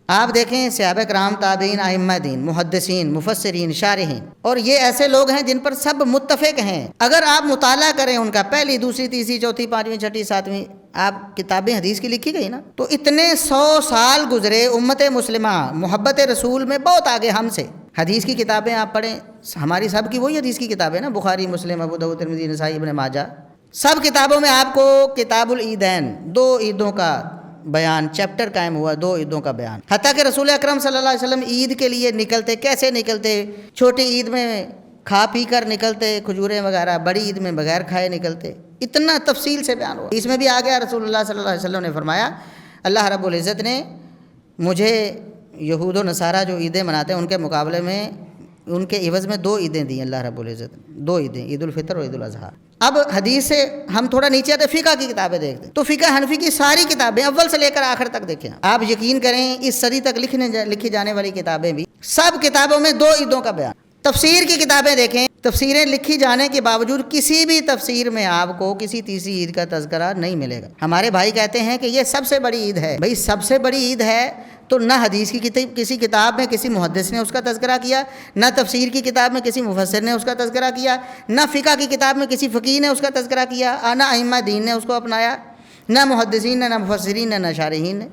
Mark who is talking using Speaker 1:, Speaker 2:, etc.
Speaker 1: آپ دیکھیں صحابہ کرام، تابعین، ائمہ دین، محدثین، مفسرین، شارحین، اور یہ ایسے لوگ ہیں جن پر سب متفق ہیں۔ اگر آپ مطالعہ کریں ان کا پہلی، دوسری، تیسری، چوتھی، پانچویں، چھٹی، ساتویں آپ کتابیں حدیث کی لکھی گئی نا، تو اتنے 100 سال گزرے، امت مسلمہ محبت رسول میں بہت آگے ہم سے۔ حدیث کی کتابیں آپ پڑھیں، ہماری سب کی وہی حدیث کی کتابیں نا، بخاری، مسلم، ابو داؤد، ترمذی، نسائی، ابن ماجہ، سب کتابوں میں آپ کو کتاب العیدین، 2 عیدوں کا بیان، چیپٹر قائم ہوا 2 عیدوں کا بیان۔ حتیٰ کہ رسول اکرم صلی اللہ علیہ وسلم عید کے لیے نکلتے، کیسے نکلتے؟ چھوٹی عید میں کھا پی کر نکلتے، کھجوریں وغیرہ، بڑی عید میں بغیر کھائے نکلتے، اتنا تفصیل سے بیان ہوا۔ اس میں بھی آ گیا، رسول اللہ صلی اللہ علیہ وسلم نے فرمایا، اللہ رب العزت نے مجھے یہود و نصارہ جو عیدیں مناتے ہیں ان کے مقابلے میں ان کے عوض میں 2 عیدیں دی اللہ رب العزت نے، 2 عیدیں، عید الفطر اور عید الاضحیٰ۔ اب حدیث سے ہم تھوڑا نیچے آتے، فقہ کی کتابیں دیکھتے ہیں تو فقہ حنفی کی ساری کتابیں اول سے لے کر آخر تک دیکھیں آپ یقین کریں، اس صدی تک لکھی جانے والی کتابیں بھی، سب کتابوں میں 2 عیدوں کا بیان۔ تفسیر کی کتابیں دیکھیں، تفسیریں لکھی جانے کے باوجود کسی بھی تفسیر میں آپ کو کسی تیسری عید کا تذکرہ نہیں ملے گا۔ ہمارے بھائی کہتے ہیں کہ یہ سب سے بڑی عید ہے، بھئی سب سے بڑی عید ہے تو نہ حدیث کی کسی کتاب میں کسی محدث نے اس کا تذکرہ کیا، نہ تفسیر کی کتاب میں کسی مفسر نے اس کا تذکرہ کیا، نہ فقہ کی کتاب میں کسی فقیہ نے اس کا تذکرہ کیا، نہ ائمہ دین نے اس کو اپنایا، نہ محدثین نے، نہ مفسرین نے، نہ شارحین نے۔